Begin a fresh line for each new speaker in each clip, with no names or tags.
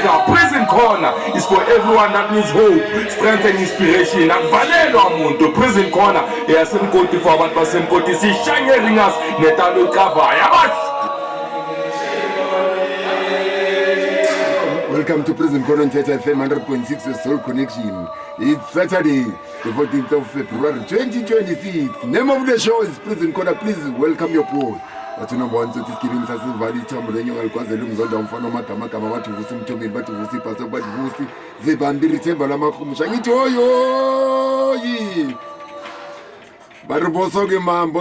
Mabaleka Prison Corner is for everyone that needs hope, strength and inspiration. Akuvalelwa umuntu. Prison Corner eyasemkoti for abantu basemkoti sishanye ringas netalo cover yabathi.
Welcome to Prison Corner on Theta FM 100.6 Soul Connection. It's Saturday, the 14th of February 2026. Name of the show is Prison Corner. Please welcome your boy. But you know one so this giving us valley chambulenyo alkwaze lumzonda umfana magama gama bathi vusi mthomeni bathi vusi pastor bathi vusi zibambiri themba lamakhumusha ngithi oyoyi bari boso ke man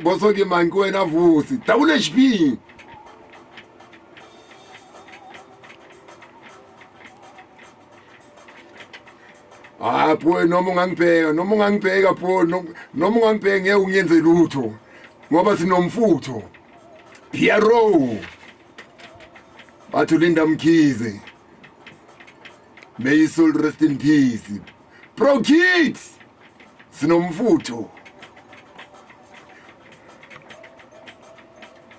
boso ke man ku wena vusi double HP pho noma ungangibheka pho noma ungangibheka ngeke ungenze lutho ngoba sinomfutho Piero Bathulinda Mkhize, may his soul rest in peace. Pro Kids sinomfutho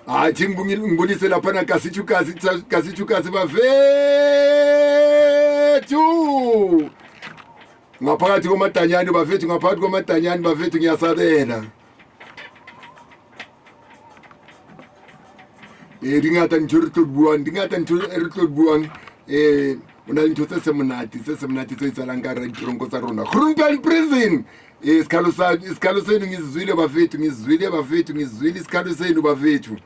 athi ngibonise lapha na kasithukasi bafethu ngaphakathi komadanyani bafethu ngaphakathi komadanyani bafethu ngiyasabela dingata ntho re tlo buang una ntho tse semonate tse tsalang ka re tronko tsa rona Groentein Prison isikhalo senu ngizizwile bafethu ngizizwile isikhalo senu bafethu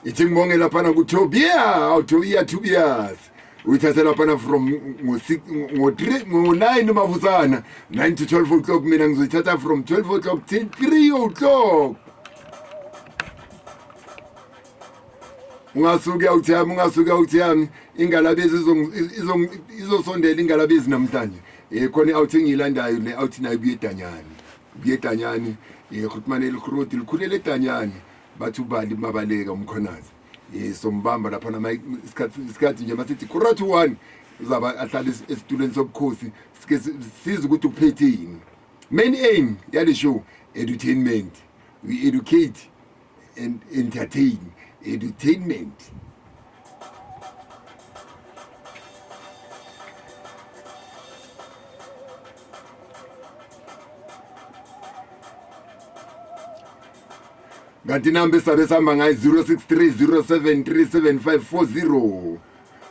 ithi ngibonge lapha na ku Tobias uyithatha lapha from ngo9 mavusana 9 to 12 o'clock mina ngizoyithatha from 12 o'clock till 3 o'clock ungasuka uthiyami ingalabezi izosondela ingalabezi namhlanje khona out engilandayo le out nayo buye Danyani ukhulumane elikhruti likhulele eDanyani bathu bali Mabaleka umkhonazi sombamba lapha nama isikhathi nje masithi kuratu 1 uzaba ahlala esitulweni sobukhosi siza ukuthi uphetheni. Main aim yale show entertainment, we educate and entertain. Entertainment kanti number sabe samba ngayi 0630737540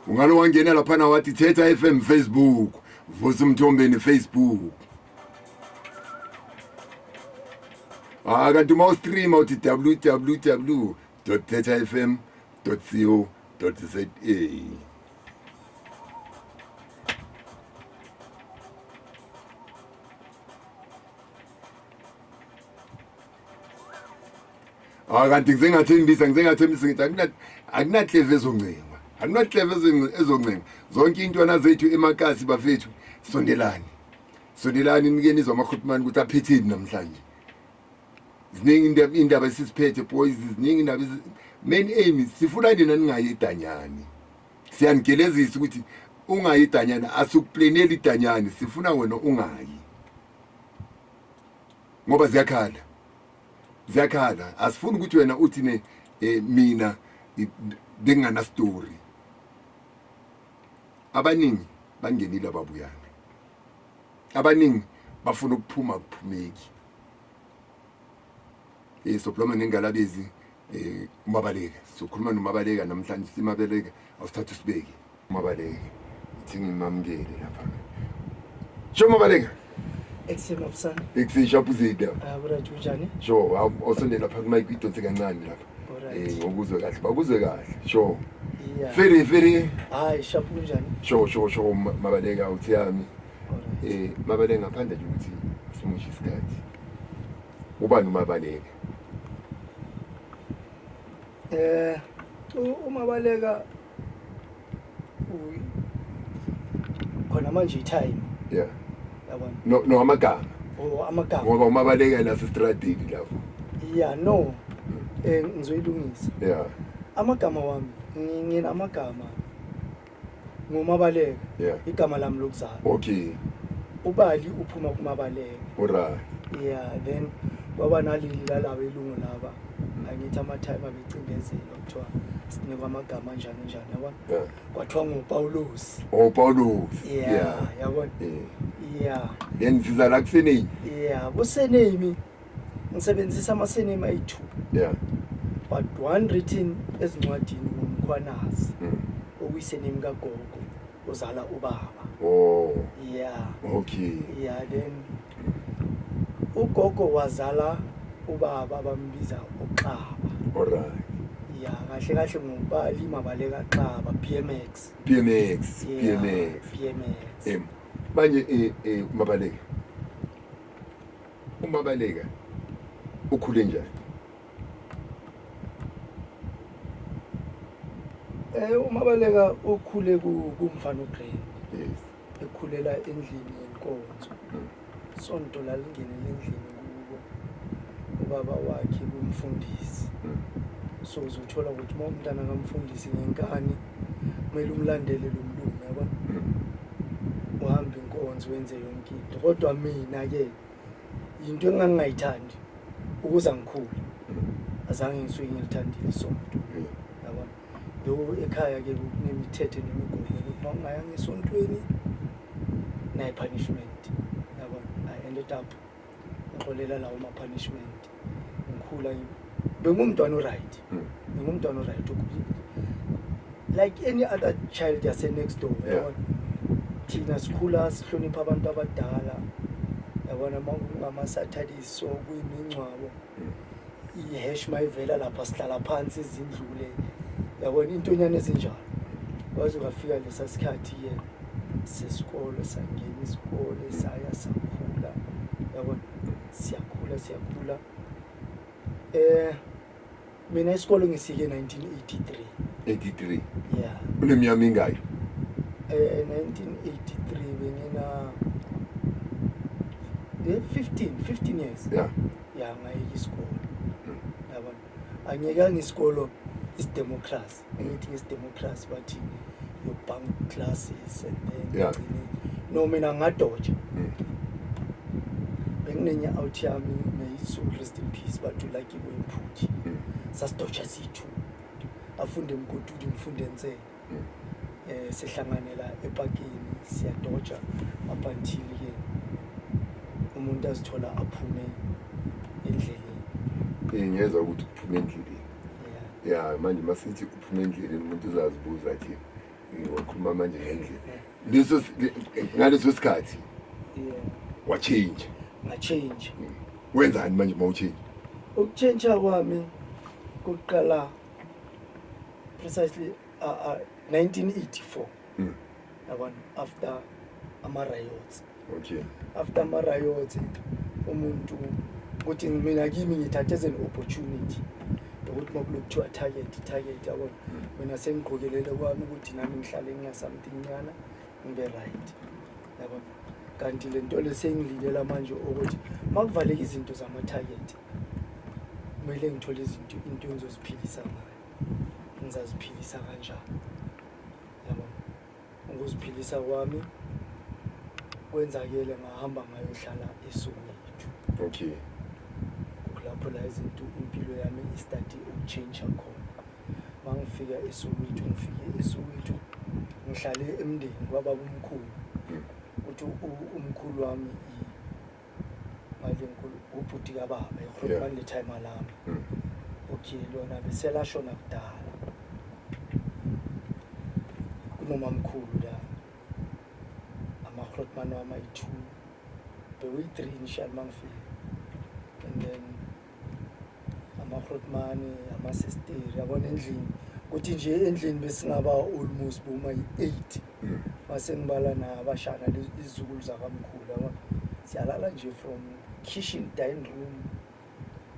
ungalo wangena lapha na wathi Theta FM Facebook Vusi Mthombeni Facebook kanti uma stream uthi www.thetafm.co.za kanti ngizengathembisa ngithi akunahleve ezoncenga ezoncenga zonke intwana zethu emakasi bafethu sondelani nikeni izwamakhulumani ukuthi aphetheni namhlanje ziningi indaba esisiphethe boys ziningi indaba main aim sifuna nina ningayi eDanyani siyanigelezisa ukuthi ungayi eDanyani asukuplanela iDanyani sifuna wena ungayi ngoba ziyakhala asifuni ukuthi wena uthi mina bengana story abaningi bangenile ababuyana abaningi bafuna ukuphuma kuphumeki sophuma nengalabezi uMabaleka sokhuluma noMabaleka namhlanje siMabaleka awusithatha usibeke uMabaleka ithi ngimamukele lapha Mabaleka
Excellent officer.
Eksishapuzida.
Burathi unjani?
Sure, awusondela lapha kumic idonse kancane lapha. Ngokuzwe kahle. Bakuzwe kahle. Sure.
Yeah.
Very.
Hayi, shapu unjani?
Sure, Mabaleka uthiyami. Mabaleka ngaphandle nje ukuthi simushe isikhathi. Ubani uMabaleka?
uMabaleka khona manje i-time.
Yeah.
Yabona.
No amagama.
Amagama.
Ngoba uMabaleka la strategi lapho.
Yeah, no. Ngizoyilungisa.
Yeah.
Amagama wami ngina amagama nguMabaleka.
Yeah.
Igama lami lokuzalwa.
Okay.
Ubali uphuma kuMabaleka.
Alright.
Yeah, then kwaba naleli lalawa ilungu laba angithi ama-time abecindezela kuthiwa sinikwa amagama anjani yabona
Yeah.
kwathiwa nguPawulos
Paulos.
yabona yeah
Then siza la kuseneni.
yeah kusename ngisebenzisa ama-surname ayi-2
Yeah.
but one written ezincwadini ngumkhwanazi
Mm.
okuyisename kagogo uzala ubaba
Oh,
yeah
okay.
yeah then ugogo wazala ubaba bambiza uXaba
All right.
yeah kahle kahle ngubali Mabaleka Xaba BMX
PMX.
yeah
PMX. Manje Mabaleka. Umabaleka ukhule njani?
uMabaleka ukhule kumfana uGreen
Yes.
ekhulela endlini yenkonzo sonto lalingenele endlini kubo ubaba wakhe kumfundisi so uzothola ukuthi uma umntana kamfundisi ngenkani kumele umlandele lo mlungu yabona uhambe inkonzo wenze yonke into kodwa mina ke into engangingayithandi ukuze ngikhule azange ngisuke ngilithandile isonto yabona lo ekhaya ke kunemithetho nemigomo ukuthi uma ungayanga esontweni nayi punishment yabona I ended up ngixolela lawo ma punishment ngikhula bengumntwana oright ngumntwana oright like any other child yase next door yabona thina sikhula sihlonipha abantu abadala yabona mangungama Saturdays so kuyimingcwabo ihash mayivela lapha sihlala phansi izindlule yabona intonyane ezinjalo kwaze kwafika lesa sikhathi ke sesikole sangena isikole saya sakhula yabona siyakhula mina isikole ngisike 1983
83.
yeah
Uneminyaka mingaki?
1983 bengina 15 years
Yeah.
yeah ngayeka isikole yabona angiyekanga isikolo is-democracy angithi is-democracy bathi you bunk classes and then
Yeah.
no mina ngadoja benginenya out yami may soul rest in peace but like iwemphuthi sasidoja sithu afunde emgoduli ngifunde ensele sihlanganela epakini siyadoja up until ke umuntu azithola aphume endleleni
Ngiyezwa ukuthi uphume endleleni. Yeah, manje masithi uphume endleleni umuntu uzazibuza athi wakhuluma manje ngendlela. Ngaleso sikhathi wachange.
ngachange
Wenzani manje mawuchange?
ukuchange kwami kuqala precisely 1984 yabona after ama-riots
Okay.
after ama-riots umuntu ukuthi mina kimi ngithathe as an opportunity ukuthi makulokuthiwa target yabona mina sengigqokelele kwami ukuthi nami ngihlale ngingasamething nyana ngibe right yabona kanti le nto lesengililela manje ukuthi makuvaleka izinto zama-target kumele ngithole izinto into engizoziphilisa ngayo ngizaziphilisa kanjani yabona ukuziphilisa kwami kwenzakele ngahamba ngayohlala eSoweto
Okay.
lapho la izinto impilo yami istart ukuchange khona mangifika eSoweto ngihlale emndeni kwababa umkhulu uthi umkhulu wami manje umkhulu ubhuti kababa ekhuluma le time alami okay lona beselashona kudala kunoma mkhulu la amaHrotman wama i2 bewi3 initial mangifika and then amaHrotman ama-sister yabona endlini kuthi nje endlini besingaba almost boma i8 mase ngibala nabashana izizukulu zakamkhulu yabona siyalala nje from kitchen dining room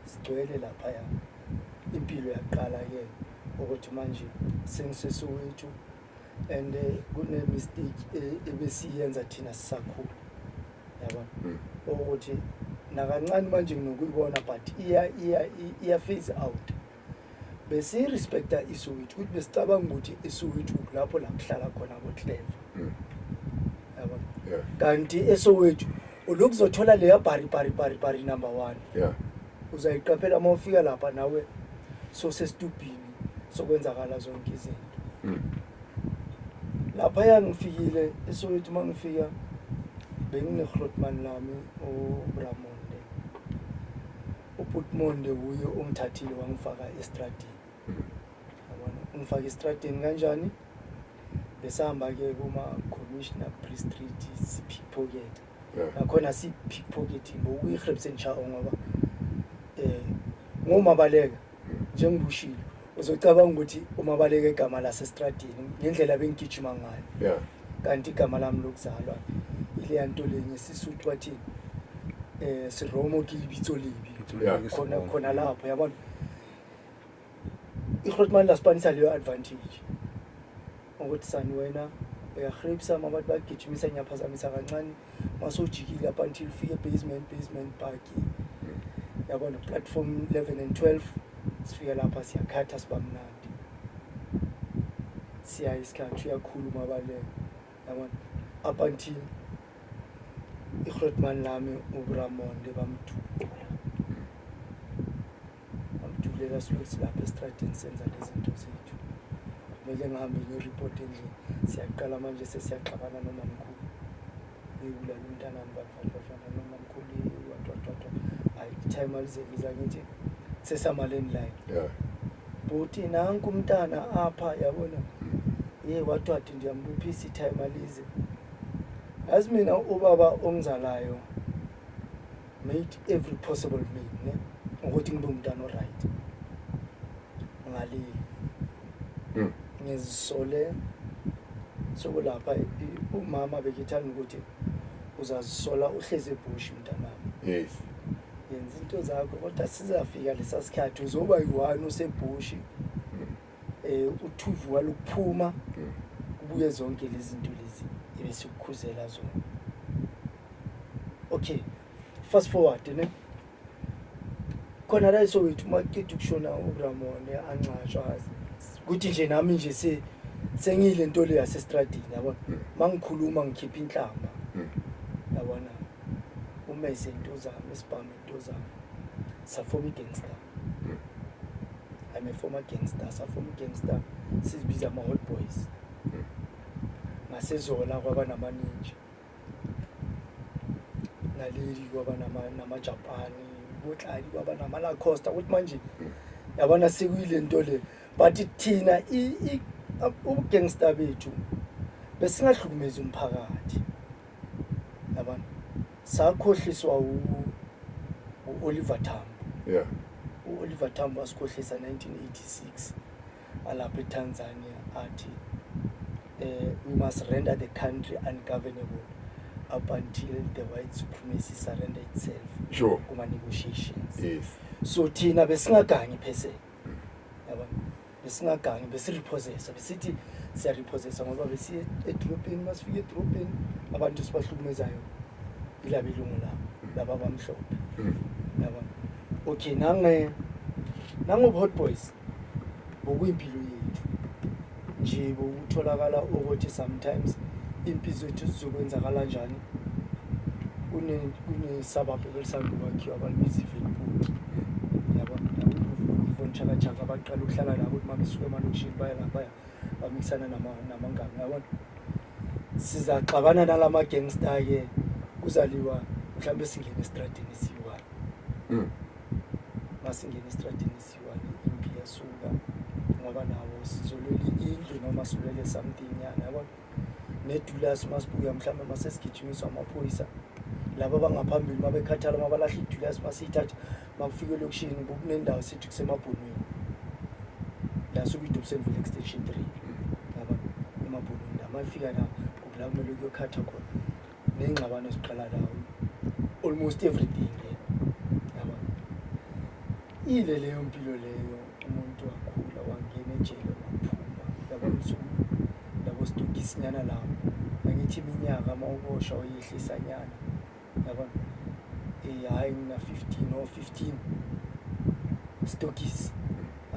sigcwele lapha ya impilo yaqala ke ukuthi manje sengiseSoweto and kune mistake ebesiyenza thina sisakhula yabona ukuthi nakancane manje nginokuyibona but iya phase out bese respecta iSoweto ukuthi besicabanga ukuthi iSoweto lapho la kuhlala khona koClever yabona kanti eSoweto ulokuzothola leya bari number 1
Yeah.
uzayiqaphela uma ufika lapha nawe sosestubhini sokwenzakala zonke izinto. Lapha yangifikile eSoweto uma ngifika bengine-Grootman lami uBramonde. uButmonde uye ungithathile wangifaka estradini. Yabona ungifaka estradini kanjani? Besahamba-ke kuma-Commissioner Pre-Street si-pickpocket. Nakhona si-pickpocketing bokuyi-Grebsen Chao ngoba ngoMabaleka njengibushilo uzocabanga ukuthi uMabaleka igama lasestradini ngendlela bengigijima ngayo. Kanti igama lami lokuzalwa ile nto lenye sisuthu bathi siromo ke lebitso libi khona lapho yabona iGrootman la Spanish leyo advantage ukuthi sani wena uyagrebisa abantu bagijimisa nyaphazamisa kancane masojikile up until ufike basement park yabona platform 11 and 12 sifika lapha siyakhatha sibamnandi siya isikhathi uyakhuluma baleka yabona up until iGrootman lami uBramonde bamdulela silokuthi lapha estradini senza lezi zinto zethu kumele ngihambe nge-report endlini siyaqala manje sesiyaxabana noma mkhulu uyibulala umntanami bafana noma mkhulu hayi time alizeliza ngithi sesamaleni line buti nanku umntana apha yabona wathi ndiyambuphisa time alize yazi mina ubaba ongizalayo made every possible mean ukuthi ngibe umntana oright ngalile ngizisole sokulapha umama bekithanda ukuthi uzazisola uhleze ebush mntanami
Yes.
yenza into zakho kodwa sizafika lesasikhathi uzoba yi1 usebush uthuvu walukuphuma kubuye zonke lezi zinto lezi ebese ukukhuzela zona. Okay, fast forward ne khona la eSoweto makithi kushona uBramonde ancashwa ukuthi nje nami nje sengile into le yasestradini yabona mangikhuluma ngikhipha inhlamba yabona umese into zami isibhamu into zami safoma igangster. I'm a former gangster, safoma igangster sizibiza ama hot boys ngasezola kwaba namaninja naleli kwaba namajapani botlali kwaba namala costa ukuthi manje yabona sekuyile into le but thina ubugangster bethu besingahlukumeza umphakathi yabona sakhohliswa uOliver Tambo. uOliver Tambo wasikhohlisa 1986 alapha eTanzania athi we must render the country ungovernable up until the white supremacy surrender itself.
Sure.
Kuma negotiations.
Yes.
So thina besingagangi phese. Yabona. Besingagangi besirepossessa besithi siya repossessa ngoba besiye edropini masifike edropini abantu sibahlukumezayo ilabelungu laba bamhlophe. Yabona. Okay nango hot boys bokuyimpilo yethu nje bokutholakala ukuthi sometimes impilo zethu zizokwenzakala kanjani kune suburb elisandukwakhiwa abalibiza iVelput yabona uvonchaka chaka baqala ukuhlala la ukuthi mabisuke emalokishini baya lapha bamixana namangami yabona sizaxabana nalama gangster ke kuzaliwa mhlawumbe singene estradini siyi1 masingene estradini siyi1 impi yasuka ngoba nawo sizolwela indlu noma silwele something yana yabona neDulas masibuya mhlawumbe masesigijimiswa amaphoyisa laba bangaphambili mabekhathala mabalahla iDulas masithatha makufike lokishini kunendawo sithi kusemabhonweni la sokuyiDobsonville extension 3 yabona emabhonweni la mafika la kubula kumele kuyokhatha khona nengxabano eziqala la almost everything yabona ile leyo mpilo leyo umuntu wakhula wangena ejele waphuma yabona labo stokisi nyana lawo angithi iminyaka mawubosha oyehlisa nyana yabona hayi na 15 or 15 stokisi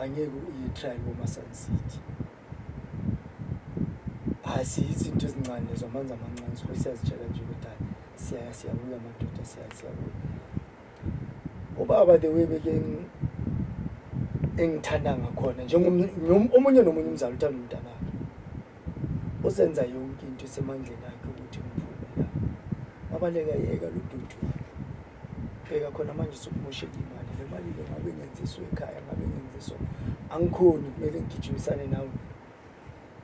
angeke uyitrial boma Sun City izinto ezincane lezo amanzi amancane siyazitshela nje ukuthi siyabuya amadoda siyabuya ubaba the way beke engithanda ngakhona omunye nomunye umzali uthanda umntana wakhe usenza yonke into esemandleni akhe ukuthi ngiphume la abaleka yeka lududu bheka khona manje sokumosheka imali le mali le ngabe ngenziswa ekhaya ngabe ngenziswa angikhoni kumele ngigijimisane nawe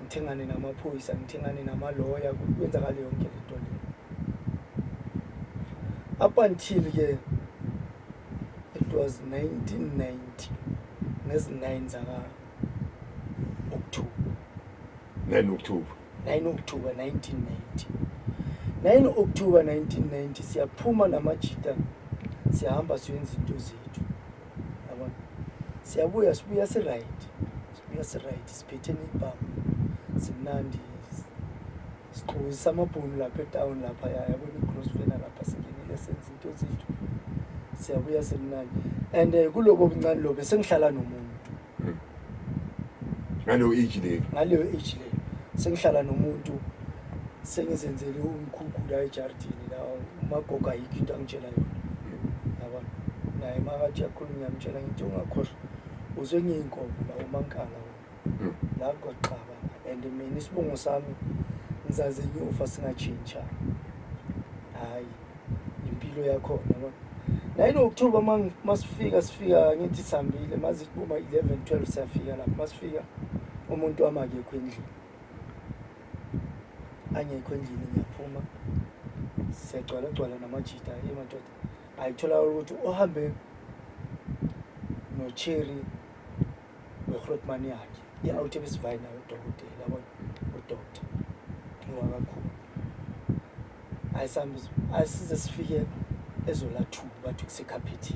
ngithengane namaphoyisa ngithengane namaloya kwenzakala yonke lento le up until ke it was 1990 ngezi-9 zaka October
9 October
9 October 1990 9 October 1990 siyaphuma namajita siyahamba siyenza into zethu yabona sibuya si-right siphethe nebhamu simnandi siqhuzisa amabhunu lapha etown lapha yabona i-Crossfena lapha singenile senza into zethu siyabuya simnandi and kulobo buncane lobe sengihlala nomuntu
ngaleyo age le
sengihlala nomuntu sengizenzele umkhukhu la ejardini la umagogo ayikho into angitshela yona yabona naye makathi yakhuluma ngiyamtshela ngithi ungakhohlwa uzwe ngiyinkomo la umankala la kwaqaba and mina isibongo sami ngizaze nyofa singatshintsha hayi impilo yakho yabona 9 October masifika ngithi sihambile mazi kuma 11 12 siyafika lapha masifika umuntu amangekho endlini angekho endlini ngiyaphuma siyagcwala namajita emadoda ayithola ukuthi uhambe no Cherry weGrootman yakhe i-out ebesivaya nayo udokotela yabona udoctor wakakhulu ayisize sifike ezola 2 bathi kusekhaphethi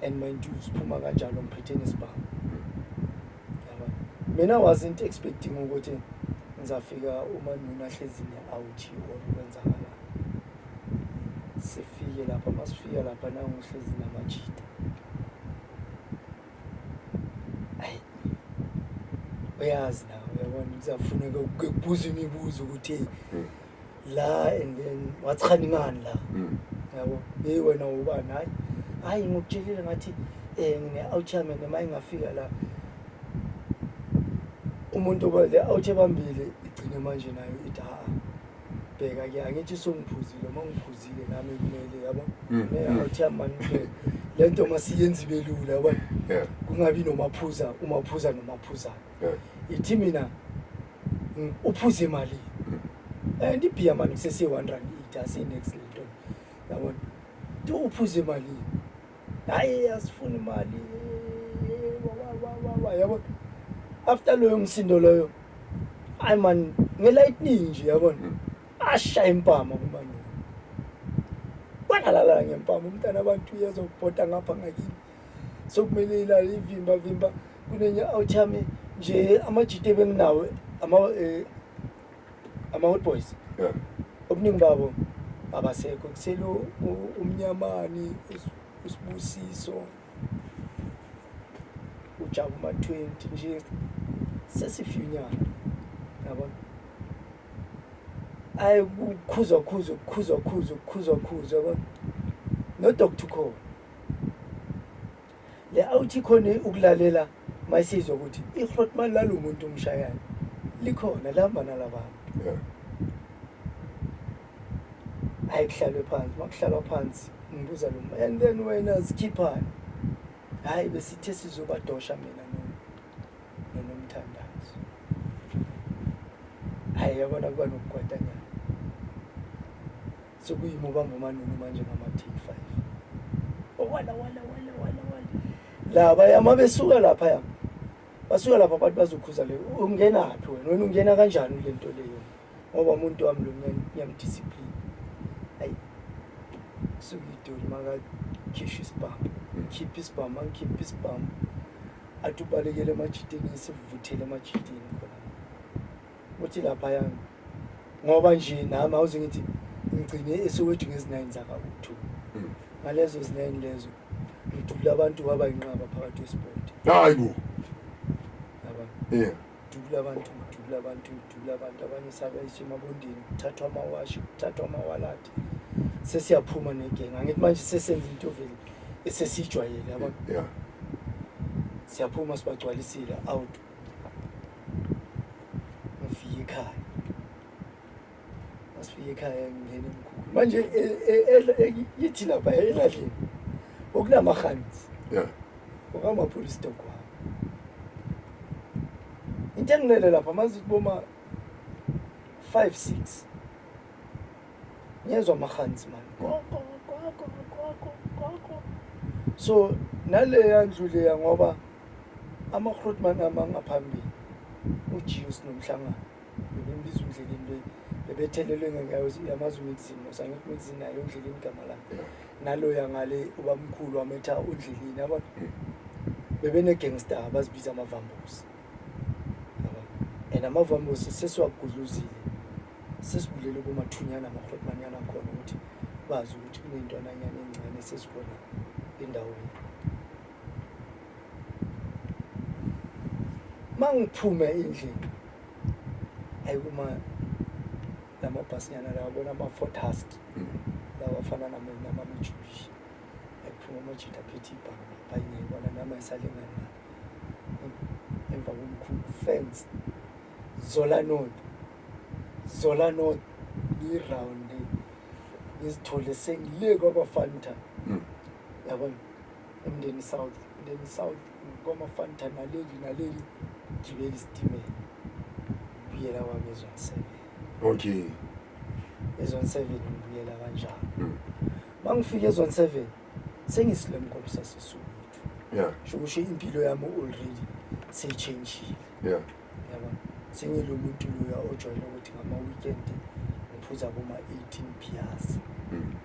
and mind you siphuma kanjalo ngiphethe nesibhamu yabona mina wasn't expecting ukuthi ngizafika uma nina hlezi ne-out or kwenzakala sifike lapha masifika lapha na ngihlezi namajita uyazi nawe yabona kuzafuneka ukubuza imibuzo ukuthi la and then wathani ngani la yabo wena ubani hayi ngikutshelile ngathi ngine-outchairman noma ingafika la umuntu obale awuthebambile igcine manje nayo ithi bheka ke angithi songiphuzile uma ngiphuzile nami kumele yabo ne-outchairman lento masiyenze belula yabo kungabi nomaphuza nomaphuza ithi mina uphuze imali and ibhiya manje kusese 1 rand ase next lento yabo to uphuze imali hayi asifuna imali yabo after loyo ngisindo loyo ay man ngelightning nje yabona ashaya impama kumanje bangalala ngempama umntana abantu uyezobhoda ngapha ngakini sokumele ilale ivimba kunenye awuthame nje amajite benginawo ama hot boys obuningi babo abasekho kuselo umnyamani usibusiso ujabu ma 20 nje sesifinyana yabona ay kukhuzwa yabona no doctor call le awuthi khona ukulalela mayisizwe ukuthi iGrootman lalo umuntu umshayana likhona lamba nalabantu ayikuhlalwe phansi makuhlalwa phansi ngibuza lo and then wena zikhiphana hayi besithe sizobadosha mina nomthandazo hayi yabona kuba nokugwadanyana sokuyimubamba umanuni manje ngama-T5 wala laba yama besuka lapha basuka lapha abantu bazokhuza le ungenaphi wena ungena kanjani le nto leyo ngoba umuntu wami lo ngiyamdiscipline hayi sukidori maka khishwa isibhamu angikhipha isibhamu athi ubalekele emajiteni sivuthele emajiteni khona uthi lapha yami ngoba nje nami awuze ngithi ngigcine esowethu ngezi-9 zaka-October ngalezo zi-9 lezo ngidubula abantu wabayinqaba phakathi kwesport
hayi bo
dubula abantu abanye sabayiswa emabondeni kuthathwa amawashi kuthathwa amawalati sesiyaphuma negenga angithi manje sesenza into vele esesijwayele yabo
Yeah.
siyaphuma sibagcwalisile out ngifike ekhaya masifike ekhaya ngene emkhulu manje yithi lapha eladlini okunamahanzi
Yeah.
okamapolice dog wami into engilele lapha mazithi boma 5-6 ngiyezwa amahanzi man so naleya ndlu leya ngoba ama-Grootman amangaphambili uJews nomhlangano bebembiza undleleni le bebethelelwe ngamazi medicine sangithi medicine nayo undleleni igama lakhe naloya ngale ubamkhulu wametha undleleni yabo bebene gangster abazibiza amavambosi and amavambosi sesiwagudluzile sesibulele kumathunyana ama-Grootman yana khona ukuthi bazi ukuthi kunentwana nyana encane sesikhona endaweni mangiphume endlini ayikuma lamabhasinyana lawa bona ama-Ford Husky lawa afana nama-Mitsubishi ayiphuma amajita aphethe ibhange lapha ngiyibona nama esalingana emva komkhulu fence Zola North i-round ngizithole sengile kwabafanta yabona emndeni South kwamafanta naleli gibela isitimela buyela kwami ezone 7
Okay.
ezone 7 ngibuyela kanjalo mangifika ezone 7 sengisilem komsa sesuthu
Yeah.
shokusho impilo yami already seyichange
Yeah.
yabona sengilo umuntu loya ojwayele ukuthi ngama weekend ngiphuza boma 18 beers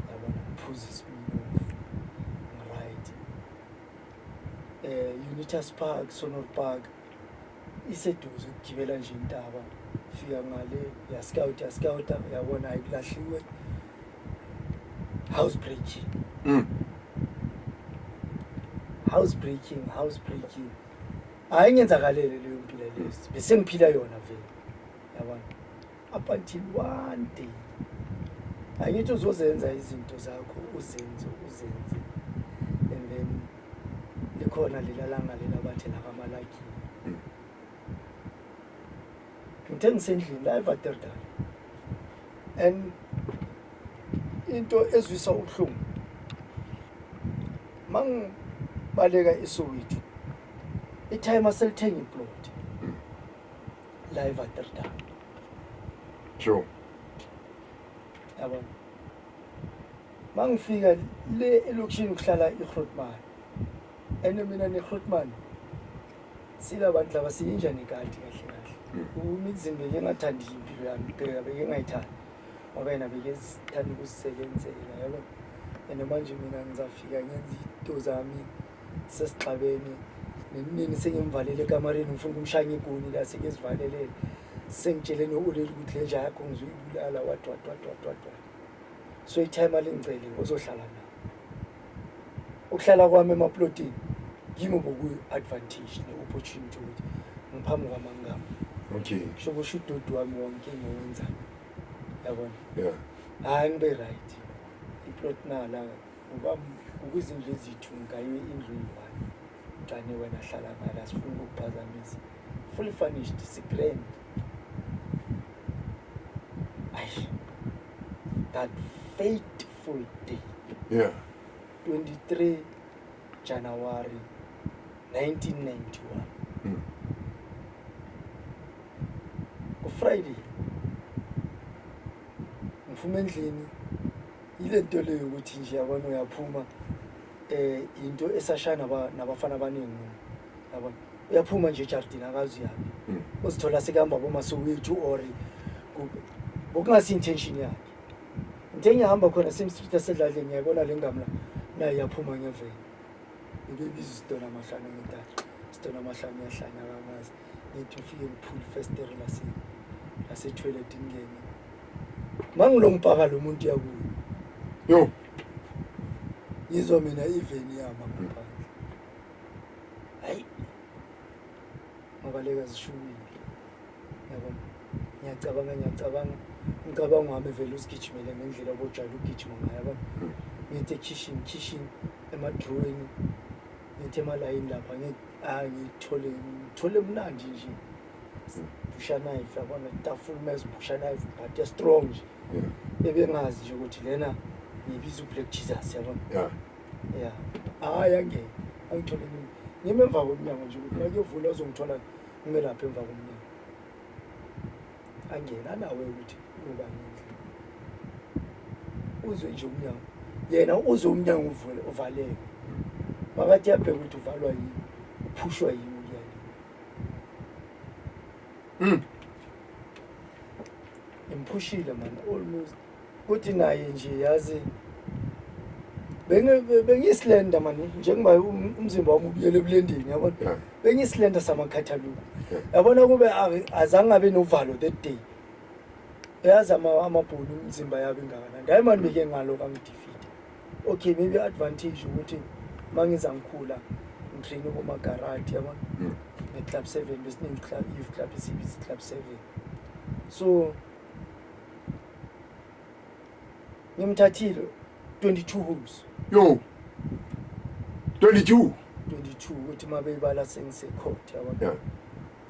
yabona ngiphuza isminof right Unitas Park Sonor Park iseduze ukugibela nje intaba fika ngale ya scout yabona ayikulahliwe house breaking ayingenzakalele leyo mpilo lesi bese ngiphila yona vele yabona up until one day ayithi uzozenza izinto zakho uzenze and then likhona lilalanga lena bathi lakamalaki ngithe ngisendlini live aterdal and into ezwisa ubuhlungu baleka eSoweto itime aselithenga iplot live aterdal
Sure.
yabona mangifika le elokishini ukuhlala iGrootman ene mina neGrootman silabantu laba siyinja nekati kahle umizimba engathandi impilo yami phela beke ngayithanda ngoba yena beke sithanda ukusebenzela yabo ene manje mina ngizafika ngenza into zami sesixabene nemini sengimvalele ekamareni ngifuna ukumshaya iguni la sekezivalelele sengitshele nouleli ukuthi lenja yakho ngizuyibulala what so itime alingcele ozohlala na ukuhlala kwami emaplotini yimi boku advantage ne-opportunity ukuthi ngiphambi kwamangama
Okay.
shokusho ududu wami wonke ngiwenza yabona
Yeah.
hayi ngibe right iplot nala ukuzindlu ezithu ngayo indlu yi-1 mntane wena hlala ngala sifuna ukuphazamisa fully furnished grand that fateful day
Yeah.
23 January 1991 Friday ngifuma endlini ile nto leyo ukuthi nje yabona uyaphuma into esashana nabafana abaningi yabona uyaphuma nje ejardini akazi yapi uzithola sekahamba bomaSoweto or ukungasi intention yakhe into ngihamba khona same street asedlaleni ngiyabona lengamla naye yaphuma ngeveni ngibiza isitona amahlanu ngentathu isitona amahlanu yahlanya kamazi ngithi ufike ngiphule festival lase-toilet ingene mangilompaka lo muntu yakuyo
Yo.
ngizwa mina iveni yama ngaphandle hayi ngobaleka zishubile yabona ngicabanga wami vele usigijimele ngendlela obojala ugijima ngayo yabona ngithi kitchen emadrawing ngithi emalayini lapha ngithole mnandi nje busha knife yabona full mess busha knife but strong nje bebengazi nje ukuthi lena ngibiza uBlack Jesus yabona angeke angithole ngime emva komnyango nje ukuthi makevula uzongithola ngime lapha emva komnyango angena nawe ukuthi uba nendlela uzwe nje umnyango yena uzwe umnyango uvaleke makathi yaphe ukuthi uvalwa yini uphushwa yini uyani imphushile man almost kuthi naye nje yazi bengislender man njengoba umzimba wami ubuyele eblendini yabona bengislender samakhathaluku yabona kube azange abe novalo that day yazi amabhulu umzimba yabo ingakanani hayi man beke ngalo kamdefeat okay maybe advantage ukuthi mangiza ngikhula ngitrain kuma karate yabona club 7 besiningi club CBC club 7 so ngimthathile 22 holes
yo 22
ukuthi mabeyibala sengise court yabona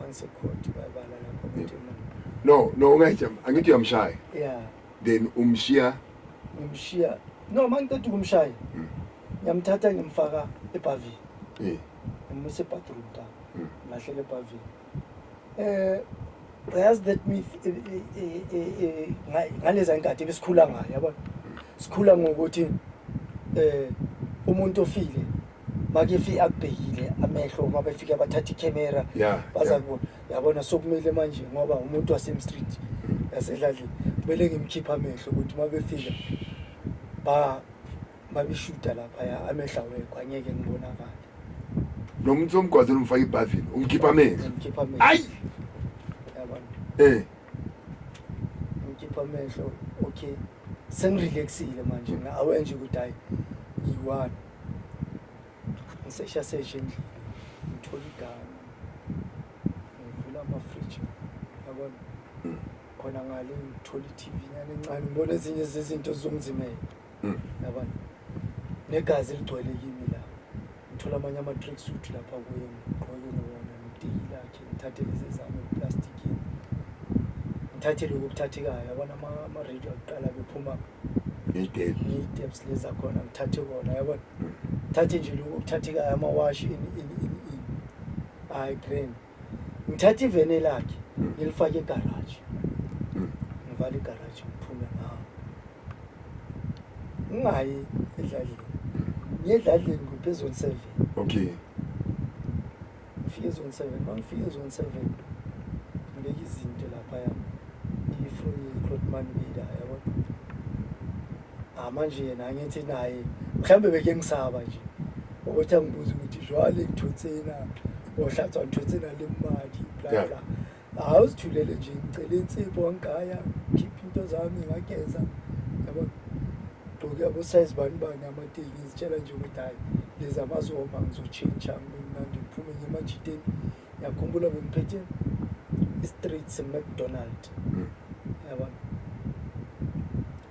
angise court bayibala lapho ukuthi
no ungathi angithi uyamshaya then ngimshiya no mangicela ukumshaya ngiyamthatha ngimfaka ebhavini ngimuse bathroom ta ngahlela ebhavini there's that myth ngaleza inkathi besikhula ngayo yabona sikhula ngokuthi umuntu ofile makefi akubhekile amehlo mabefika bathatha ikhamera baza kubona yabona sokumele manje ngoba umuntu wasemstreet yasedladleni kumele ngimkhipha amehlo ukuthi mabefika babishuta lapha amehla wekho angeke ngibonakala nomuntu omgwazela umfaka ibhavini umkhipha amehlo hayi
yabona ngimkhipha amehlo okay sengirelaxile manje awenje ukuthi hayi yiwani ngisesha endlini ngithola igama ngivula amafridge yabona khona ngale ngithola iTV nyane encane ngibona ezinye zezinto zomzimela yabona negazi ligcwele kimi la ngithola amanye ama-track suit lapha kuye ngigqoke ngona ngidiki lakhe ngithathe lezi zami plastic ngithathe lokhu okuthathekayo yabona ama-radio aqala bephuma i-steps leza khona ngithathe kona yabona ngithathe nje lokhu okuthathekayo ama-wash hayi grand ngithathe ivene lakhe ngilifake egarage ngivala igarage ngiphume ngawo ngingayi edladleni ngiyedladleni nguphe-zone 7
okay
ngifike ezone 7 mangifike ezone 7 ngibeka izinto laphaya i-Crotman Bida yabona manje yena ngithi naye mhlambe beke ngisaba nje ukuthi angibuza ukuthi jwale ngithotsena ohlathwa ngithotsena lemali bla bla awuzithulele nje ngicela insipho ngaya khipha into zami ngageza yabona gqoke abo size bani amateki ngizitshela nje ukuthi hayi lezi amazoma ngizochange manje ngiphume ngemajiteni yakhumbula bengiphethe i-streets McDonald yabona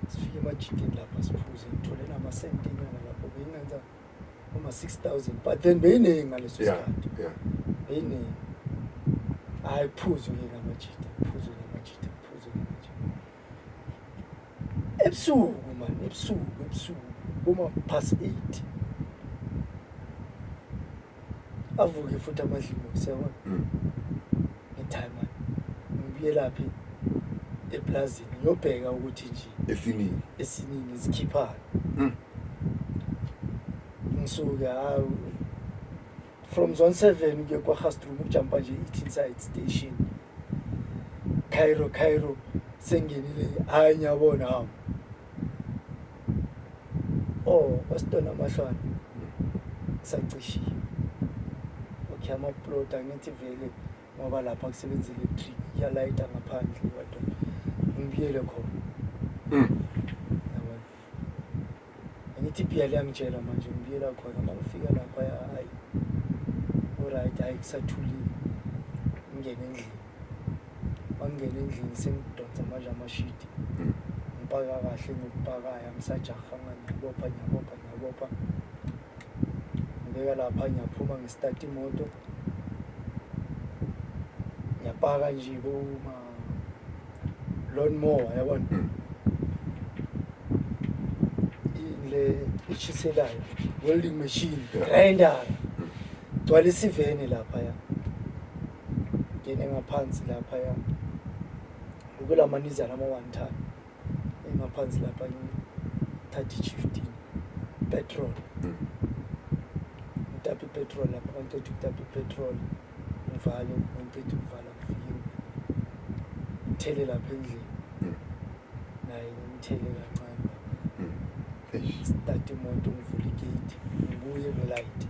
sifike emajiteni lapha siphuze ngithole namasenti nyana lapho beyingenza uma 6,000 but then beyiningi ngaleso sikhathi beyiningi hayi phuze ngamajita ebusuku man ebusuku uma past 8 avuke futhi amadlimo siyabona time man ngibuye lapha eplazini ngiyobheka ukuthi nje esinini izikhiphana ngisuka from zone 7 kuye kwaHastrum ukujumpa nje inside station Cairo sengenile hayi ngiyabona hawo wasitona amahlwana sacishiwe okay ama-plot angithi vele ngoba lapha kusebenza electric iyalayita ngaphandle kodwa ngibuyele khona angithi phela liyangitshela manje ngibuyela khona mangifika lapha hayi alright hayi kusathulile ngingene endlini sengidonsa manje amashiti ngipaka kahle ngokupakaya ngisajaha ngiyabopha ngiyabeka lapha ngiyaphuma ngistart imoto ngiyapaka nje boma lawn mower yabona ile ichiselayo welding machine grinder gcwala isiveni lapha ya ngene ngaphansi lapha ya ukula maniza nama 1 ton engaphansi lapha 30 15 petrol utapi petrol lapha ngithethe utapi petrol ngivale ngithethe ukuvala ngifike ngithele lapha endlini naye ngithele kancane start imoto ngivula igate ngibuye ngelight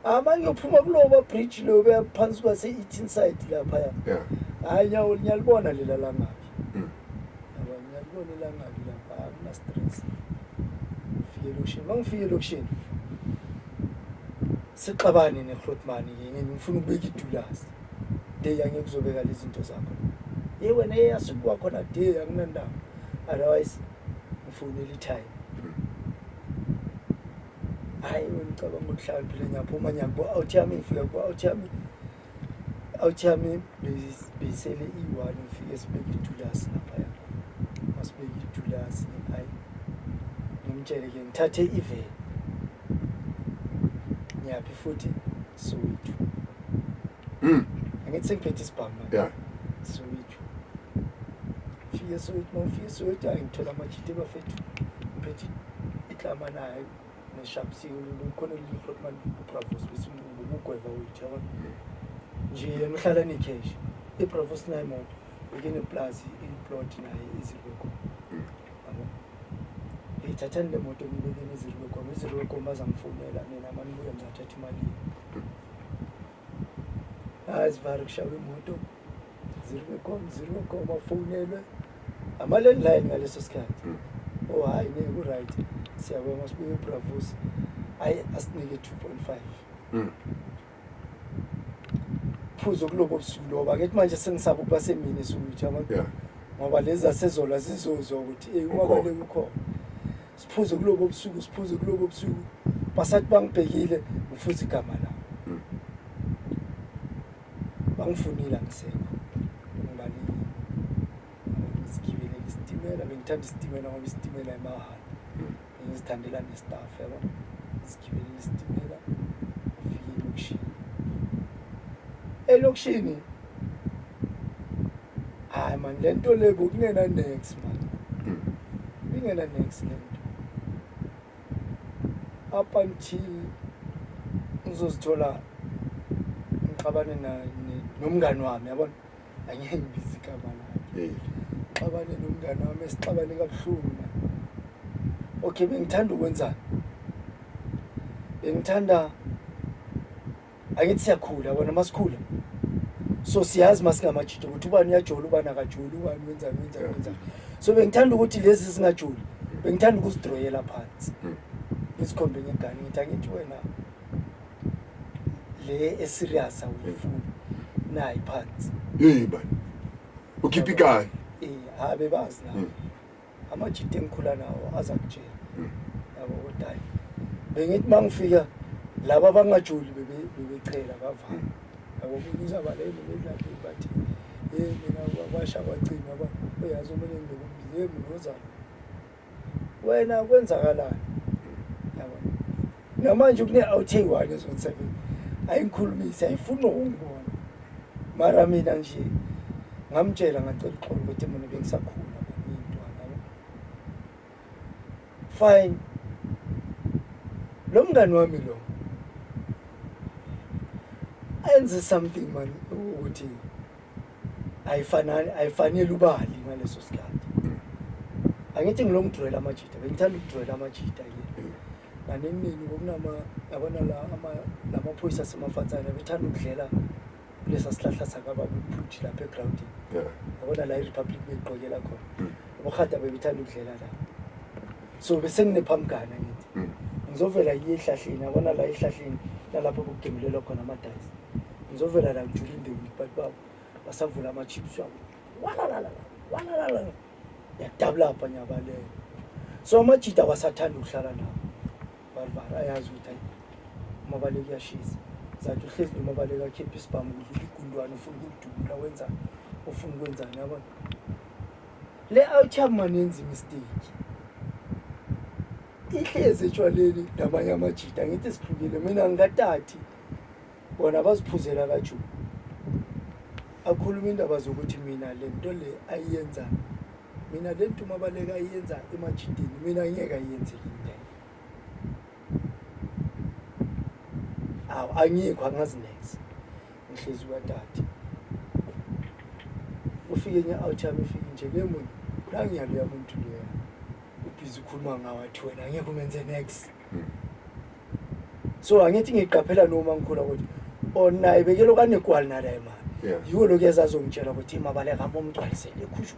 amanye uphuma kuloba bridge lo beyaphansi kwase 18 side lapha ya hayi nyawo ngiyalibona lela langabi yabo ngiyalibona langabi lapha akuna stress ufike lokushini mangifike lokushini sixabane neGrootman ngifuna ukubeka idulasi de yange kuzobeka lezi zinto zakho wena yasikuwa khona de akunandaba otherwise ngifonela itime hayi ngicabanga ukuhlala ngiyaphuma ngiyakuba out yami ngifika ku out yami besele i1 ngifike sibeke idulasi lapha ya masibeke idulasi hayi ngimtshele ke ngithathe iveni ngiyaphi futhi Soweto angithi ngiphethe isibhamu Soweto fike Soweto ngithola amajite bafethu ngiphethe iklama naye neshabsi ukhona leGrootman uPravos besimbuku ugweva wethu yabona nje ngihlala necash iPravos naye imoto bekene plaza iplot naye iziloko yabo ithatha le moto ngibekene iziloko bazangifonela mina manibuya ngizathatha imali azivara kushawa imoto ziloko bafonelwe amalandline ngaleso sikhathi oh hayi ne right siyabona sibuye ePravos hayi asinike 2.5 phuzo kulobo busuku loba ke manje sengisaba ukuba semini Soweto yabona ngoba lezi asezola sizozwa ukuthi uma kwale kukhona siphuze kulobo busuku basathi bangibhekile ngifuza igama la bangifunile ngisekho ngibalile ngizigibele isitimela bengithanda isitimela ngoba isitimela emahala ngizithandela nestaff yabona ngizigibele isitimela ngifike elokishini hayi man lento lebo kunena next man ingena next lento up until ngizozithola ngixabane nomngani wami yabona angeke ngibize igama lakhe ngixabane nomngani wami esixabane kabuhlungu okay bengithanda ukwenzani bengithanda angithi siyakhula yabona masikhula so siyazi masingamajito ukuthi ubani uyajola ubani akajoli ubani wenzani so bengithanda ukuthi lezi singajoli bengithanda ukuzidroyela phansi isikhombe ngegani ngithi angithi wena le eserious awuyifuni nayi phansi
bani ukhipha ikani
habe bazi la amajito engikhula nawo azakutshela yabo kodwa bengithi mangifika laba abangajoli bebechela bavala yabo kuzaba le lapho bathi mina kwasha kwacima uyazi umunye ngibekubizile mina wena kwenzakalani yabona namanje kune outtake ezon7 ayingikhulumisi ayifuna ukungibona mara mina nje ngamtshela ngacela uxolo ukuthi mina bengisakhula ngintwana fine lo mngani wami lo enze something man ukuthi ayifanele ubali ngaleso sikhathi angithi ngilongidroyela amajita bengithanda ukudroyela amajita yini nanemini ngokunama yabona la maphoyisa semafatsana bethanda ukudlela lesa sihlahla sakaba uphutshi lapha eground yabona la iRepublic beyiqokela khona abokhada bebethanda ukudlela la so bese nginephamgana ngithi ngizovela yihlahleni yabona la ihlahleni lalapho kugemulelwa khona amadayisi ngizovela la during the week but basavula ama-chips wabo walalala yadabula apha nyabaleyo so amajita wasathanda ukuhlala nawo vavala ayazi ukuthi hayi uMabaleka uyashisa zathi uhlezi noMabaleka akhipha isibhamu udlula igundwane ufuna ukudubula wenza ufuna ukwenzani yabona le outcome manenzi mistake ihlezi etshwaleni namanye amajita ngithi siphukile mina ngikatati bona baziphuzela kaJu akhuluma indaba zokuthi mina le nto le ayenza mina le nto uMabaleka ayenza emajiteni mina ngeke ayenze into angikho angazi next ngihlezi ukatati ufike nge-outcome ifike nje ke muntu nangiyaloya muntu loya ubhizi ukhuluma ngawathi wena angeke umenze next so angithi ngiqaphela noma ngikhula ukuthi onaye bekelo kanegwali nalaye manje yiwo lokho yazazongitshela ukuthi iMabaleka amomgcwalisele ekhushu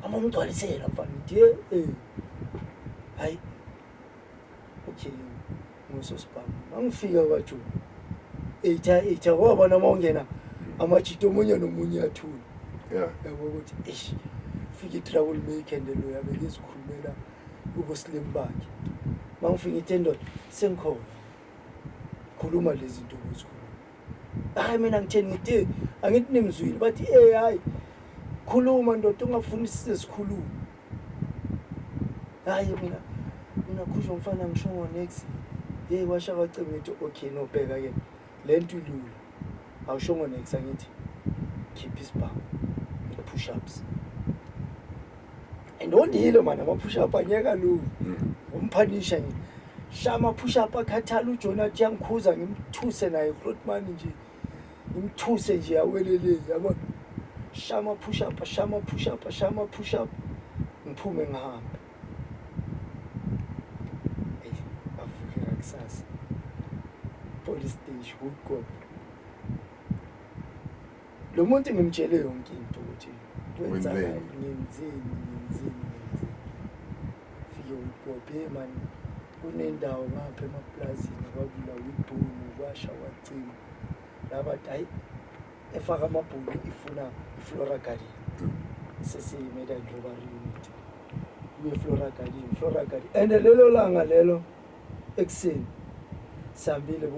amomgcwalisela mfana ndiye hayi okay ngososibhamu angifika kwaJu etha wabona mawungena amajito omunye nomunye athula yabo ukuthi eish fika i-trouble maker lo yabe ngizikhulumela uboslim bakhe mangifika itendo sengikhona khuluma lezi zinto ozikhuluma hayi mina ngitheni ngithi angithi nimzwile bathi hayi khuluma ndoda ungafuni sikhuluma hayi mina khusho mfana ngisho next washa bacebe ngithi okay no bheka ke lento ilula awushongo next angithi keep isibhamu push ups and ondile man ama push up anyeka lu umphanisha nje shama push up akhathala uJonathan yangikhuza ngimthuse naye Grootman nje ngimthuse nje awelele yabona shama push up ngiphume ngihamba avuke kusasa police station ukho lo muntu ngimtshele yonke into ukuthi wenza ngenzeni fike ukho man kunendawo ngapha emaplazini kwakula wibhunu kwasha wacima labathi hayi efaka amabhunu ifuna iFlora Garden sesimeda robbery unit kuye Flora Garden and lelo langa lelo ekseni sambile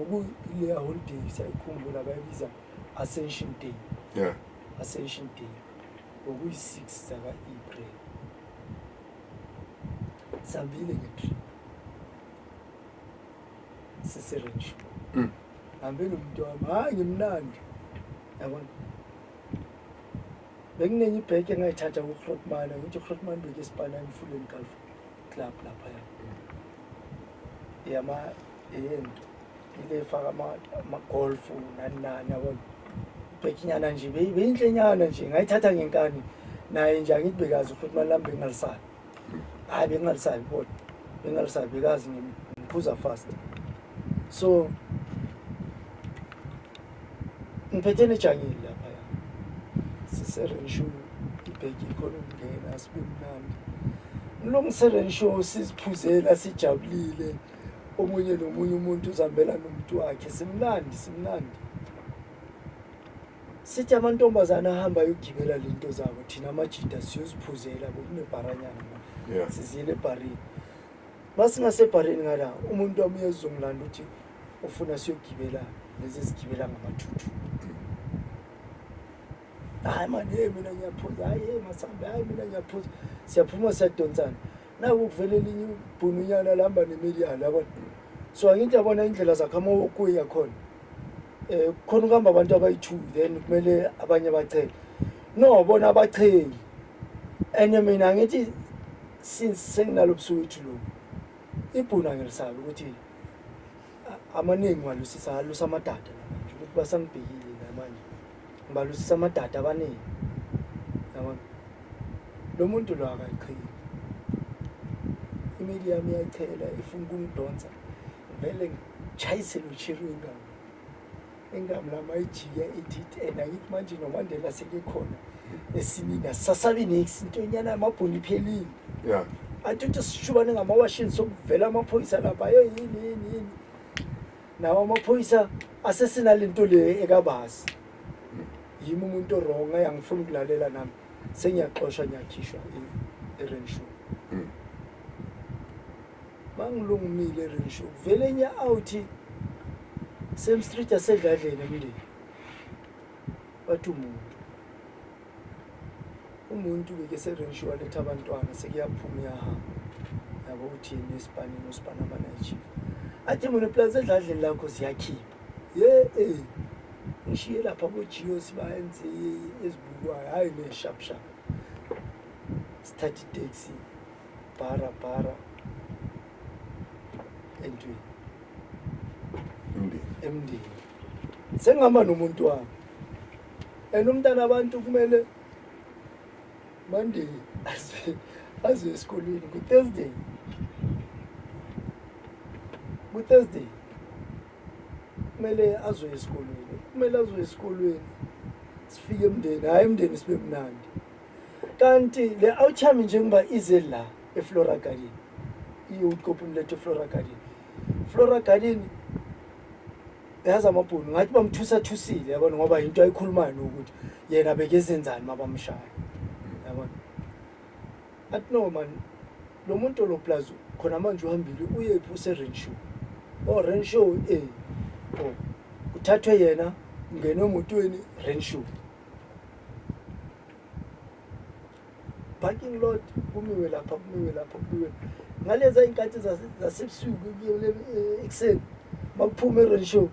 ile holiday sayikhumbula bayibiza Ascension Day Ascension Day okuyi6 zaka April sambile ngetrip siserenju hambe nomuntu wami hayi ngimnandi yabona benginenye ibheke engayithatha kuGrootman ngithi uGrootman beke Spanner Fulham Golf Club lapha yama yento ile faka ama golf nani yabona ibhekinyana nje beyinhlenyana nje ngayithatha ngenkani naye nje angithi bekazi uGrootman lambe ngalisala hayi bengalisala bodwa bengalisala bekazi ngiphuza fast so ngiphethe nejangile lapha siserenshu ibheki khona ukungena sibemnandi ngilongiserenshu siziphuzela sijabulile omunye nomunye umuntu uzambela nomuntu wakhe simnandi sithi amantombazana ahamba yogibela lento zabo thina amajita siyoziphuzela kunebharanyana sizile ebharini masingase-bhareni ngala umuntu wami uyezongilanda ukuthi ufuna siyogibela lezi zigibela ngamathuthu hayi mani mina ngiyaphuza hayi masambe hayi mina ngiyaphuza siyaphuma siyadonsana naku kuvele elinye ibhununyana lihamba nemiliyana yabona so angithi yabona indlela zakhe amawokuya khona khona ukuhamba abantu abayi-2 then kumele abanye bachele no bona abacheli and mina ngithi since senginalo busuku lo ibhuna ngilisabi ukuthi amaningi walusisa halusa amadada manje ukuthi basangibhekile namanje ngibalusisa amadada abaningi yabona lo muntu lo akayiqheli imili yami yayichela ifuna ukungidonsa vele ngitshayise lo chiri ingam lama ijika ithi and angithi manje noMandela sekekhona esinina sasabi next intonyana amabhuni iphelile athuthi sishubane ngamawashini sokuvela amaphoyisa lapha yini nawo amaphoyisa asesinalento le ekabasi yimi umuntu wrong ayangifuna ukulalela nami sengiyaxoshwa ngiyakhishwa erenshu angilungumile Renshaw vele nya awuthi same street asedladleni emndeni bathi umuntu beke seRenshaw letha abantwana sekuyaphuma yahamba yabo uthi nesipani nosipana manager athi mina plus edladleni lakho siyakhipha ngishiye lapha bojiyo sibayenze ezibukwayo hayi ne sharp start taxi para entweni emndeni sengihamba nomuntu wami umntana abantu kumele Monday aze esikolweni ku-Thursday kumele azwe esikolweni sifike emndeni hayi emndeni sibe mnandi kanti le outchami njengoba ize la eFlora Garden iyoutkopini lethu eFlora Garden yazi amabhunu ngathi bamthusathusile yabona ngoba into ayikhulumayo nokuthi yena bekezenzani mabamshaya yabona athi no man lo muntu lo plaza khona manje uhambile uyephi useRenshaw Renshaw uthathwe yena ngene emotweni Renshaw parking lot kumiwe lapha ngaleza inkathi zasebusuku ekuseni makuphuma eRenshaw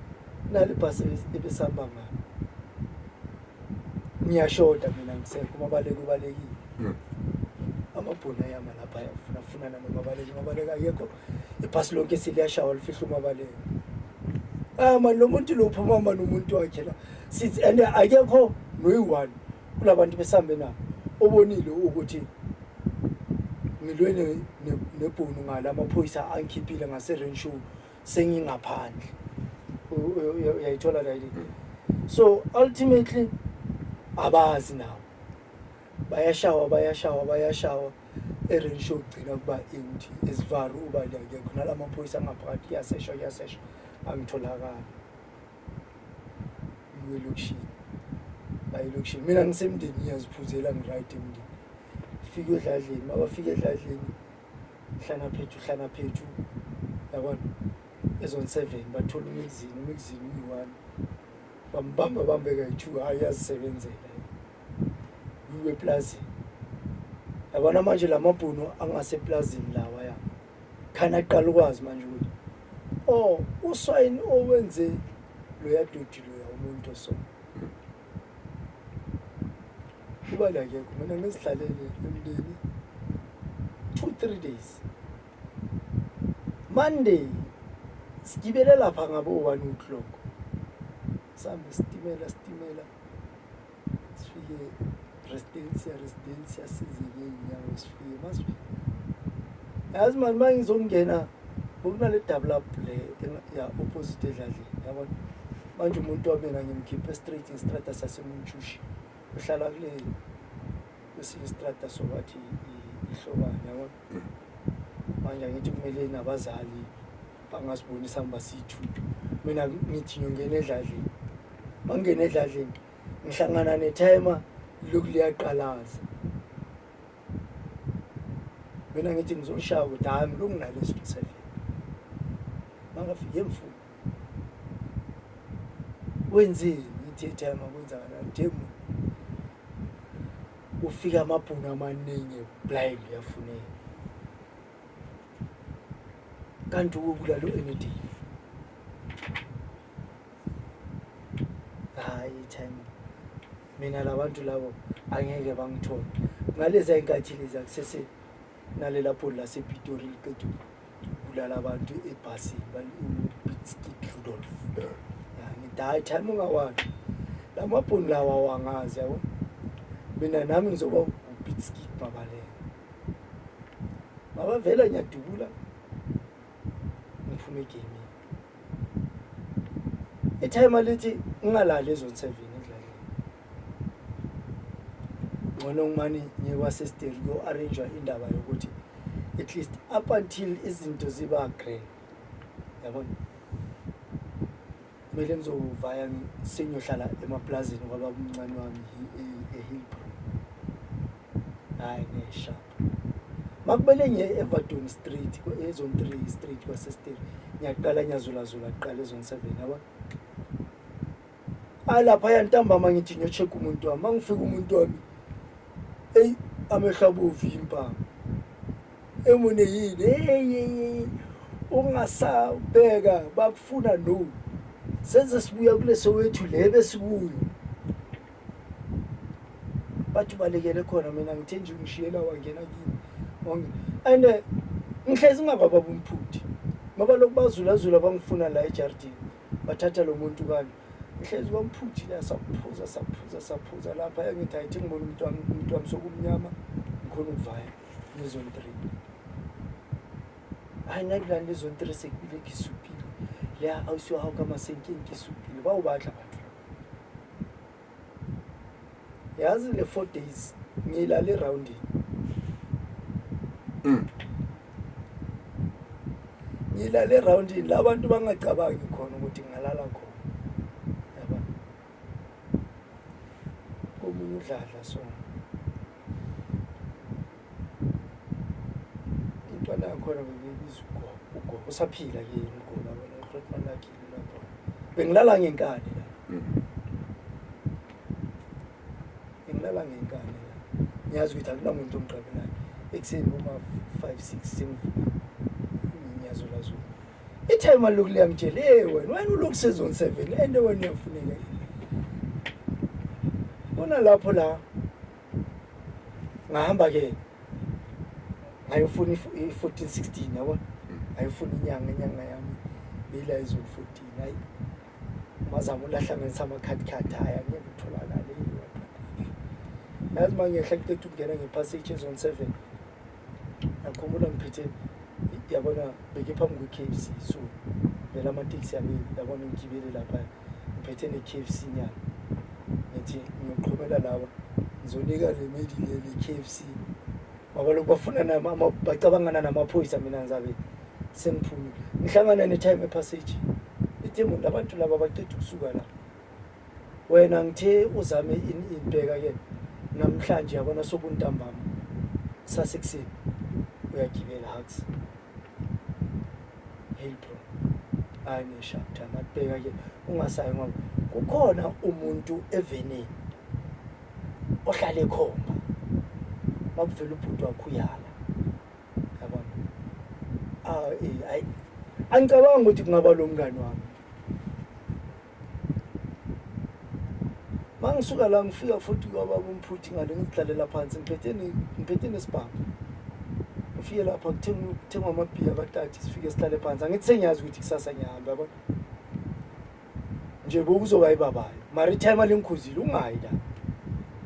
nali bus ebesihamba ngayo ngiyashoda mina ngisekho kubalekile amabhona yama lapha yafunana nomabaleka akekho ibhasi lonke siliyashawa lifihla umabaleka manje lo muntu lo uphuma manje umuntu wakhe la sithi and akekho noyi-1 kulabantu besambe nabo obonile ukuthi ngilwe nebhunu ngala amaphoyisa angikhiphile ngaseRenshaw sengingaphandle uyayithola la ile so ultimately abazi nawo bayashawa eRenshaw ugcina kuba empty esivaru ubali akekho nalamaphoyisa ngaphakathi yasesha angitholakala bayilokishini mina ngisemndeni ngiyaziphuzela ngiright emndeni fike edladleni mabafike edladleni hlana phethu yabona ezone 7 bathola umixini uyi-1 bambamba bambeka yi-2 hayi yazisebenzela yiwe eplazini yabona manje lamabhunu angaseplazini lawa ya khana aqala ukwazi manje ukuthi uswayini owenze lo yadodi lo umuntu so kuba la ke mina ngizihlalele emndeni 2-3 days Monday sigibele lapha ngabo 1 o'clock sambe stimela sifike residency sizike inyawo sifike masifike yazi manje mangizongena bokunale double up le ya opposite edladleni yabona manje umuntu wabena ngimkhipha straight istrata saseMunchushi uhlala kule kwesinye istrata sobathi ihlobane yabona manje ngithi kumele nabazali bangasibonisa ngba sithu mina ngithi ngiyongena edladleni mangena edladleni ngihlangana netimer lokuliyaqalaza mina ngithi ngizoshaya ukuthi hayi ngilokunaleso 7 mangafike emfumo wenzeni ngithi timer kwenzakalani demo ufika amabhunu amaningi blind yafuneka kanti ukulalo anything hayi time mina labantu labo angeke bangithola ngaleza inkathi lezi akusese nalela pholi lasePitori liqedwe kulala abantu ebhasini uBitskit Rudolph ngidayi time ungawani lamabhunu lawa wangazi yabo mina nami ngizoba uBitskit babaleka mabavela nyadubula ngiphume game time lethi ngingalali ezone 7 ngona ngimani ngiwase stereo arrange indaba yokuthi at least up until izinto ziba grand yabona mele ngizovaya senyohlala emaplazini ngoba umncane wami eHillbrow hayi nesharp makubele ngiye Everton Street ezone 3 street kwaSesteri ngiyaqala nyazulazula aqala ezone 7 yabo alapha yantambama ngithi ngiyocheck umuntu wami mangifika umuntu wami amehlabovu impama emune yini ungasabheka bakufuna no senze sibuya kuleso wethu lebe sibuyo bathi balekele khona mina ngithe nje ngishiyela wangena kimi wonke and ngihlezi ngababa bumphuthi ngoba lokubazulazula bangifuna la eJardini bathatha lo muntu kani ngihlezi kwamphuthi la saphuza lapha yangithi ayithi ngibona umuntu wami sokumnyama ngikhona ukuvaya ngizone 3 ayinakulanda ezone 3 sekubile kisupile la awusiwa hawu kama senkini kisupile bawubadla abantu yazi le 4 days ngilale round ngilale round la abantu bangacabangi khona ukuthi ngalala khona yaba komunye udladla so intwana yakhona bebiza ugogo usaphila yini ugogo yabona uGrotman lakhe lapho bengilala ngenkani la ngilala ngenkani la ngiyazi ukuthi akunamuntu omqabelayo ekseni uma 5-6 ngiyazulazula itime lokule yangitshele wena ulokhu sezone 7 ende wena uyafuneka bona lapho la ngahamba ke ngayofuna i14-16 yabona ayifuna inyanga yami bila izone 14 hayi mazama ulahlanganisa amakhadi haya ngeke utholakale yazi manje ngihlekile ukungena ngepassage ezone 7 akhombula ngiphethe yabona beke phambi kwe-KFC so vela amateksi yami yabona ngigibele lapha ngiphethe ne-KFC nyana ngithi ngiyoqhubela laba ngizonika le medi le-KFC ngoba lokhu bafuna bacabangana namaphoyisa mina ngizabe sengiphumile ngihlangana ne-time epassage ithi umuntu abantu laba baqeda ukusuka la wena ngithe uzame inibheka ke namhlanje yabona sokuntambama sasekuseni uyagibela hugs hey bro ayine shapta nabheka ke ungasayi ngoba kukhona umuntu evenini ohlala ekhomba makuvela ubhuti wakho uyala yabona angicabanga ukuthi kungaba lo mngani wami mangisuka la ngifika futhi kwaba umphuthi ngale ngidlalela phansi ngiphethe nesibhamu ngifike lapha kuthengwa amabhiya abathathu sifike sihlale phansi angithi sengiyazi ukuthi kusasa ngihamba yabona nje bokuzoba ibabayo maritime alengikhuzile ungayi la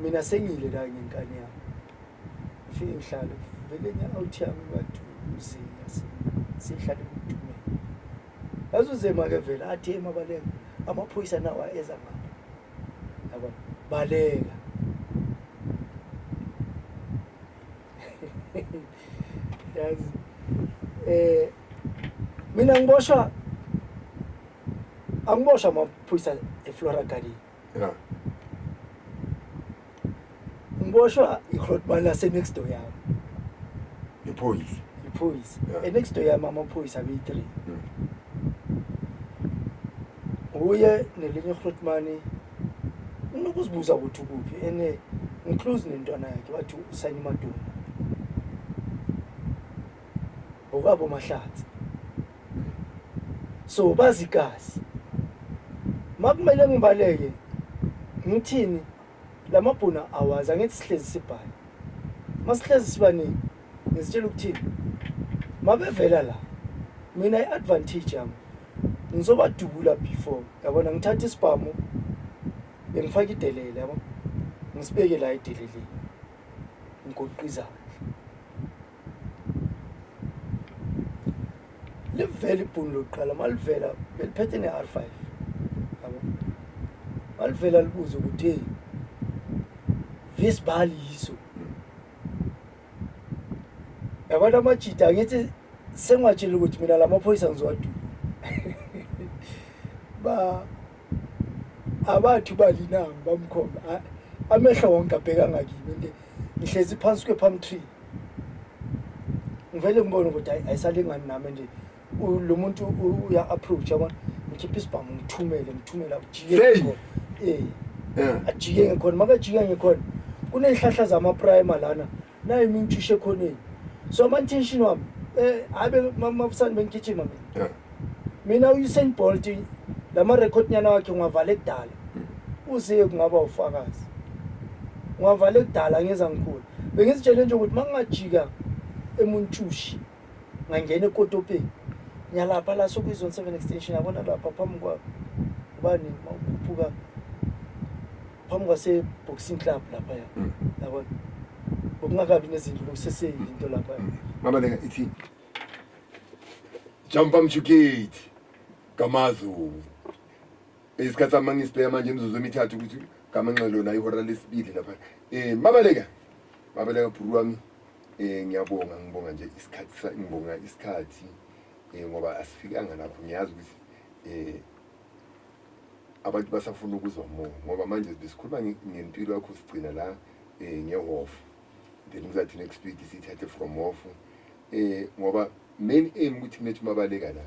mina sengile la ngenkani yami ngifike ngihlale vele nya-out yami bathu uziya sihlale kudume yazuzema ke vele athi emabaleka amaphoyisa nawa eza ngapha yabona baleka yazi mina angiboshwa amaphoyisa eFlora Garden
yeah
ngiboshwa iGrotman lase next door yami
iphoyisa
next door yami amaphoyisa abe3 uye nelinye iGrotman unokuzibuza ukuthi kuphi ene ngiclose nentwana yakhe bathi usayini Madonna okabo mahlatsi so bazikazi makumele ngibaleke ngithini lamabhuna awazi angithi sihlezi sibhale masihlezi sibaningi ngisitshela ukuthini mabevela la mina iadvantage yami ngizobadubula before yabona ngithatha isibhamu bengifaka idelele yabo ngisibeke la idelele ngigoqiza livela ibhunu lokuqala malivela beliphethe ne-R5 yabo malivela libuze ukuthi hey visibali yiso yabona amajita angithi sengiwatshela ukuthi mina lamaphoyisa ngizowadula abathu balinami bamkhomba amehlo wonke abheka ngakimi ngihlezi phansi kwe-palm tree ngivele ngibone ukuthi ayisalingani nami nje lo muntu uya approach yabona ngikhipha isibhamu ngithumela ujike khona ajike ngekhona makajike ngekhona kunezihlahla zama-prime lana naye mingitshishe khoneni so ama-intention wami abe mafusani bengigijima mina uSain Bolt lama-record nyana wakhe ngiwavala ekudala uze kungaba ufakazi ngiwavala ekudala ngeza ngikhulu bengizitshele nje ukuthi makungajika emuntshushi ngangena ekotopeni nyalapha la sokuyizone 7 extension yabona lapha phambi kwabo ubani mawukhuphuka phambi kwase boxing club lapha yabona okungakabi nezinto lokuseseyinto lapha
mama lenga ithi jumpa mchuketi kamazu isikhathi amangisibheka manje imzuzu emithathu ukuthi kamanxelo na ihora lesibili lapha mabaleka bhuru wami ngibonga nje isikhathi ngoba asifikanga lapho ngiyazi ukuthi abantu basafuna ukuzwa ngoba manje besikhuluma ngempilo yakho sigcina la ngehofu then kuzathi next week sithathe from hofu ngoba main aim ukuthi nethi mabaleka la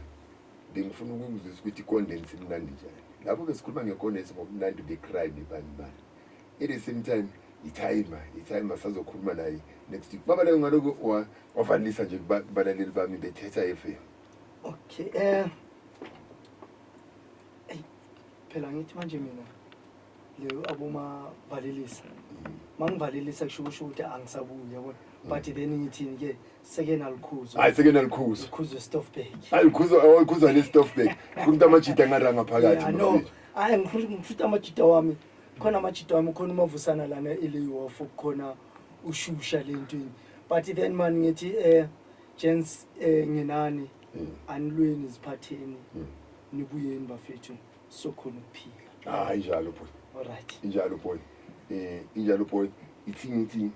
bengifuna ukuzwisisa ukuthi i-condense imnandi njani lapho besikhuluma nge-condense ngobunandi becrime bani at the same time i-time sazokhuluma naye next week mabaleka ngaloko wafanelisa nje kubalaleli bami bethetha FM.
Okay, phela ngithi manje mina le aboma valelisa mangivalelisa kusho ukuthi angisabuya yabona but then ngithini ke second alikhuzo ukhuzo Stoffberg
ukhuzo le Stoffberg kumuntu amajita ngaranga phakathi
no ngifuna amajita wami khona amajita wami khona umavusana lana eliyof khona ushusha lentweni but then man ngithi gents nginani anilweni iziphatheni nibuyeni bafethu sokhona ukuphila
injalo boy
alright
injalo boy ithi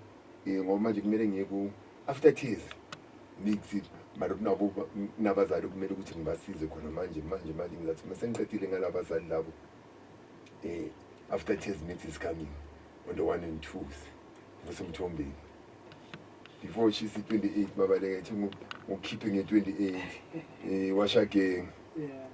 ngoba manje kumele ngiye ku after tears nixi manje nabazali kumele ukuthi ngibasize khona manje ngizathi masengiqedile ngalabazali labo after tears meet is coming on the 1 and 2 usemthombeni before she's 28 mabaleka ethi ngikhiphe nge28 washa gang
yeah